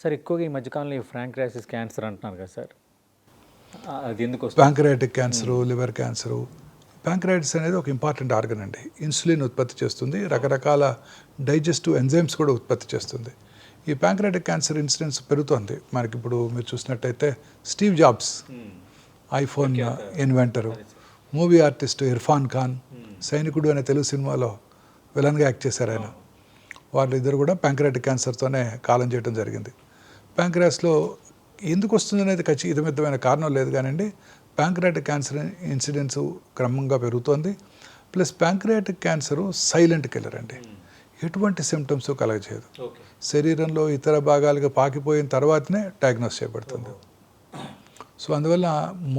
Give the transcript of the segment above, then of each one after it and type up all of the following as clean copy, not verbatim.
Sir ఎక్కువగా ఈ మధ్యకాలంలో ఈ ఫ్రాంక్రైసిస్ క్యాన్సర్ అంటున్నారు కదా సార్, అది ఎందుకు వస్తుంది? Pancreatic cancer, liver cancer. Pancreatitis అనేది ఒక ఇంపార్టెంట్ ఆర్గన్ అండి. ఇన్సులిన్ ఉత్పత్తి చేస్తుంది, రకరకాల డైజెస్టివ్ ఎంజైమ్స్ కూడా ఉత్పత్తి చేస్తుంది. ఈ ప్యాంక్రియాటిక్ క్యాన్సర్ ఇన్సిడెన్స్ పెరుగుతోంది. మనకి ఇప్పుడు మీరు చూసినట్టయితే Steve Jobs iPhone inventor, movie artist Irfan Khan, సైనికుడు అనే తెలుగు సినిమాలో విలన్గా యాక్ట్ చేశారు ఆయన. వాళ్ళిద్దరు కూడా ప్యాంక్రియాటిక్ క్యాన్సర్తోనే కాలం చేయడం జరిగింది. ప్యాంక్రియాస్లో ఎందుకు వస్తుంది అనేది ఖచ్చితమైన కారణం లేదు కానివ్వండి, ప్యాంక్రియాటిక్ క్యాన్సర్ ఇన్సిడెన్స్ క్రమంగా పెరుగుతోంది. Plus pancreatic cancer silent killer అండి, ఎటువంటి సిమ్టమ్స్ కలగజేయదు. శరీరంలో ఇతర భాగాలుగా పాకిపోయిన తర్వాతనే డయాగ్నోస్ చేయబడుతుంది. సో అందువల్ల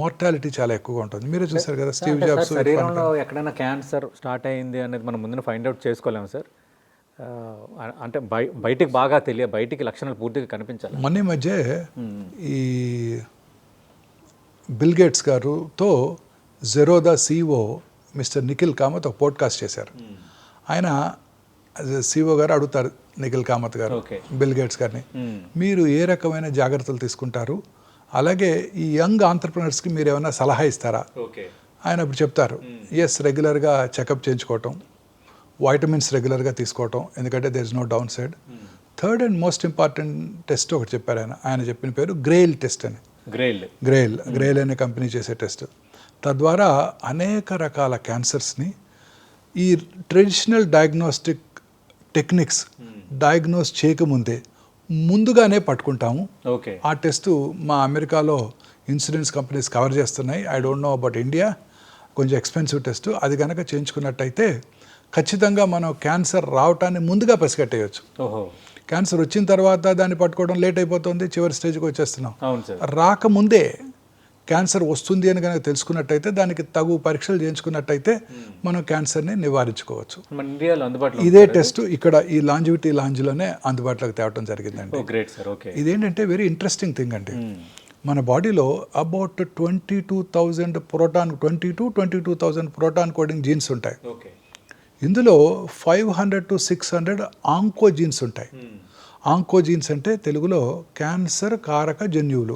మోర్టాలిటీ చాలా ఎక్కువగా ఉంటుంది. మీరే చూసారు కదా స్టీవ్ జాబ్స్. శరీరంలో ఎక్కడైనా క్యాన్సర్ స్టార్ట్ అయింది అనేది మనం ముందు ఫైండ్ అవుట్ చేసుకోలేము సార్. అంటే బయటికి బాగా బయటికి లక్షణాలు పూర్తిగా కనిపించాలి. మొన్న మధ్య ఈ బిల్ గేట్స్ గారుతో జెరోదా CEO మిస్టర్ నిఖిల్ కామత్ ఒక పోడ్కాస్ట్ చేశారు. ఆయన CEO గారు అడుగుతారు నిఖిల్ కామత్ గారు బిల్ గేట్స్ గారిని, మీరు ఏ రకమైన జాగ్రత్తలు తీసుకుంటారు, అలాగే ఈ యంగ్ ఆంటర్ప్రినర్స్కి మీరు ఏమైనా సలహా ఇస్తారా? ఆయన అప్పుడు చెప్తారు, ఎస్, రెగ్యులర్గా చెకప్ చేయించుకోవటం, వైటమిన్స్ రెగ్యులర్గా తీసుకోవటం, ఎందుకంటే there is no downside. Third and most important test ఒకటి చెప్పారు ఆయన చెప్పిన పేరు గ్రెయిల్ టెస్ట్ అని. గ్రెయిల్ అనే కంపెనీ చేసే టెస్ట్. తద్వారా అనేక రకాల క్యాన్సర్స్ని ఈ ట్రెడిషనల్ డయాగ్నోస్టిక్ టెక్నిక్స్ డయాగ్నోస్ చేయకముందే ముందుగానే పట్టుకుంటాము. ఆ టెస్టు మా అమెరికాలో ఇన్సూరెన్స్ కంపెనీస్ కవర్ చేస్తున్నాయి. I don't know about India, కొంచెం ఎక్స్పెన్సివ్ టెస్ట్. అది కనుక చేయించుకున్నట్టయితే ఖచ్చితంగా మనం క్యాన్సర్ రావటాన్ని ముందుగా పసిగట్టేయచ్చు. క్యాన్సర్ వచ్చిన తర్వాత దాన్ని పట్టుకోవడం లేట్ అయిపోతుంది, చివరి స్టేజ్కి వచ్చేస్తున్నాం. రాకముందే క్యాన్సర్ వస్తుంది అని కనుక తెలుసుకున్నట్టయితే దానికి తగు పరీక్షలు చేయించుకున్నట్టయితే మనం క్యాన్సర్ని నివారించుకోవచ్చు. ఇదే టెస్ట్ ఇక్కడ ఈ లాంజివిటీ లాంజ్లోనే అందుబాటులోకి తేవడం జరిగిందండి. ఇదేంటంటే వెరీ ఇంట్రెస్టింగ్ థింగ్ అండి. మన బాడీలో అబౌట్ 22,000 ప్రోటాన్ కోడింగ్ జీన్స్ ఉంటాయి. ఇందులో 500 to 600 ఆంకోజీన్స్ ఉంటాయి. ఆంకోజీన్స్ అంటే తెలుగులో క్యాన్సర్ కారక జన్యువులు.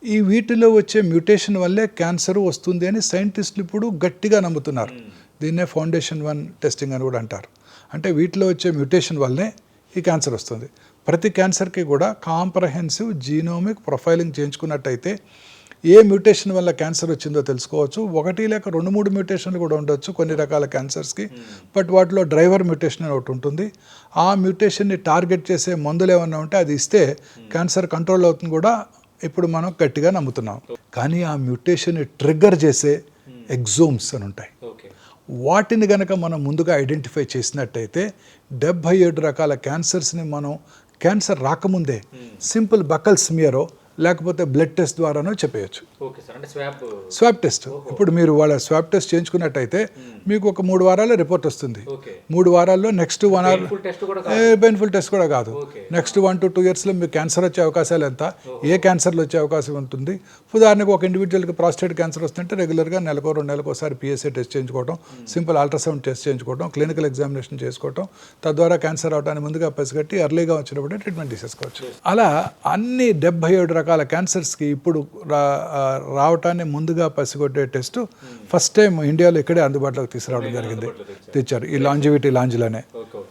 ఈ వీటిలో వచ్చే మ్యూటేషన్ వల్లే క్యాన్సర్ వస్తుంది అని సైంటిస్టులు ఇప్పుడు గట్టిగా నమ్ముతున్నారు. దీన్నే ఫౌండేషన్ 1 టెస్టింగ్ అని కూడా అంటారు. అంటే వీటిలో వచ్చే మ్యూటేషన్ వల్లే ఈ క్యాన్సర్ వస్తుంది. ప్రతి క్యాన్సర్కి కూడా కాంప్రహెన్సివ్ జీనోమిక్ ప్రొఫైలింగ్ చేయించుకున్నట్టయితే ఏ మ్యూటేషన్ వల్ల క్యాన్సర్ వచ్చిందో తెలుసుకోవచ్చు. 1 లేక 2-3 మ్యూటేషన్లు కూడా ఉండొచ్చు కొన్ని రకాల క్యాన్సర్స్కి. బట్ వాటిలో డ్రైవర్ మ్యూటేషన్ అని ఒకటి ఉంటుంది. ఆ మ్యూటేషన్ని టార్గెట్ చేసే మందులు ఏమన్నా ఉంటే అది ఇస్తే క్యాన్సర్ కంట్రోల్ అవుతుంది కూడా ఇప్పుడు మనం గట్టిగా నమ్ముతున్నాం. కానీ ఆ మ్యూటేషన్ని ట్రిగ్గర్ చేసే ఎగ్జోమ్స్ అని ఉంటాయి. వాటిని కనుక మనం ముందుగా ఐడెంటిఫై చేసినట్టయితే 77 రకాల క్యాన్సర్స్ని మనం క్యాన్సర్ రాకముందే సింపుల్ బకల్ స్మియరో లేకపోతే బ్లడ్ టెస్ట్ ద్వారానో చెప్పేయచ్చు. Swab test. ఇప్పుడు మీరు వాళ్ళ స్వాబ్ టెస్ట్ చేయించుకున్నట్టయితే మీకు ఒక 3 వారాల్లో రిపోర్ట్ వస్తుంది. 3 వారాల్లో నెక్స్ట్ 1 hour పెయిన్ఫుల్ టెస్ట్ కూడా కాదు. నెక్స్ట్ 1 to 2 yearsలో మీకు క్యాన్సర్ వచ్చే అవకాశాలు ఎంత, ఏ క్యాన్సర్లు వచ్చే అవకాశం ఉంటుంది. ఉదాహరణకు ఒక ఇండివిజువల్కి ప్రాస్టేట్ క్యాన్సర్ వస్తుంటే రెగ్యులర్గా 1-2 నెలలకు ఒకసారి PSA టెస్ట్ చేయించుకోవడం, సింపుల్ అల్ట్రాసౌండ్ టెస్ట్ చేయించుకోవడం, క్లినికల్ ఎగ్జామినేషన్ చేసుకోవడం, తద్వారా క్యాన్సర్ అవడానికి ముందుగా పసిగట్టి ఎర్లీగా వచ్చినప్పుడే ట్రీట్మెంట్ తీసేసుకోవచ్చు. అలా అన్ని 77 రకాల క్యాన్సర్స్కి ఇప్పుడు రావటాన్ని ముందుగా పసిగొట్టే టెస్ట్ ఫస్ట్ టైం ఇండియాలో ఇక్కడే అందుబాటులోకి తీసుకురావడం జరిగింది. తెచ్చారు ఈ లాంజివిటీ లాంజ్లోనే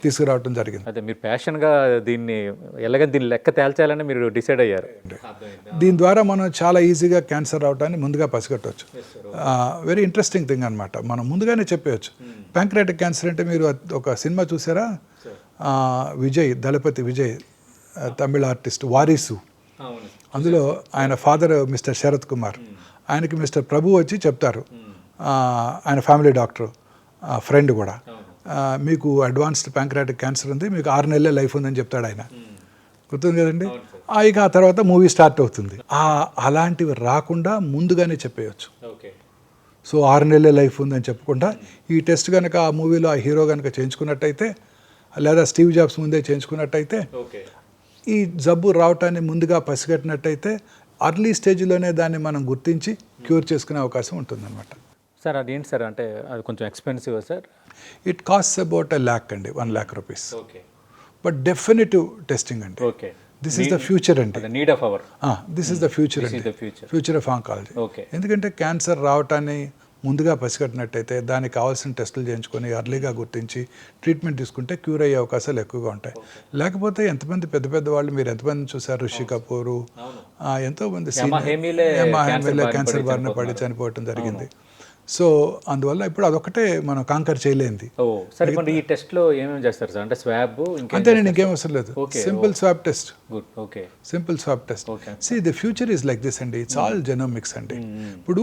తీసుకురావడం జరిగింది. అదే మీరు ప్యాషన్గా దీన్ని లెక్క తేల్చాలని మీరు డిసైడ్ అయ్యారు. దీని ద్వారా మనం చాలా ఈజీగా క్యాన్సర్ రావటాన్ని ముందుగా పసిగట్టవచ్చు. వెరీ ఇంట్రెస్టింగ్ థింగ్ అనమాట. మనం ముందుగానే చెప్పవచ్చు. ప్యాంక్రియాటిక్ క్యాన్సర్ అంటే మీరు ఒక సినిమా చూసారా, దళపతి విజయ్, తమిళ ఆర్టిస్ట్ వారీసు. అందులో ఆయన ఫాదర్ మిస్టర్ శరత్ కుమార్, ఆయనకి మిస్టర్ ప్రభు వచ్చి చెప్తారు, ఆయన ఫ్యామిలీ డాక్టర్ ఫ్రెండ్ కూడా, మీకు అడ్వాన్స్డ్ ప్యాంక్రియాటిక్ క్యాన్సర్ ఉంది, మీకు 6 నెలలే లైఫ్ ఉందని చెప్తాడు ఆయన. గుర్తుంది కదండి. ఇక ఆ తర్వాత మూవీ స్టార్ట్ అవుతుంది. అలాంటివి రాకుండా ముందుగానే చెప్పేయచ్చు. సో 6 నెలలే లైఫ్ ఉందని చెప్పకుండా ఈ టెస్ట్ కనుక ఆ మూవీలో ఆ హీరో కనుక చేయించుకున్నట్టయితే, లేదా స్టీవ్ జాబ్స్ ముందే చేయించుకున్నట్టయితే, ఈ జబ్బు రావటాన్ని ముందుగా పసిగట్టినట్టయితే అర్లీ స్టేజ్లోనే దాన్ని మనం గుర్తించి క్యూర్ చేసుకునే అవకాశం ఉంటుందన్నమాట. సార్ అదేంటి సార్, అంటే అది కొంచెం expensive sir? It cost about 1 lakh అండి, 1 lakh rupees. But definitive testing అండి. దిస్ ఇస్ ద ఫ్యూచర్ అండి. The need of our this is the future అండి, the future. Future of oncology. Okay. ఎందుకంటే cancer రావటాన్ని ముందుగా పసిగట్టినట్టయితే దానికి కావాల్సిన టెస్టులు చేయించుకొని అర్లీగా గుర్తించి ట్రీట్మెంట్ తీసుకుంటే క్యూర్ అయ్యే అవకాశాలు ఎక్కువగా ఉంటాయి. లేకపోతే ఎంతమంది పెద్ద పెద్ద వాళ్ళు మీరు ఎంతమంది చూసారు, రిషి కపూరు, ఎంతోమంది క్యాన్సర్ బారిన పడి చనిపోవటం జరిగింది. సో అందువల్ల ఇప్పుడు అదొకటే మనం కాంకర్ చేయలేంది. సరే, ఈ టెస్ట్లో ఏమేమి చేస్తారు సార్? అంటే స్వాబ్ అంతే, నేను ఇంకేం అవసరం లేదు. Simple swab test. Good. Okay. Simple swab test. See the future is like this అండి, ఇట్స్ ఆల్ జెనోమిక్స్ అండి. ఇప్పుడు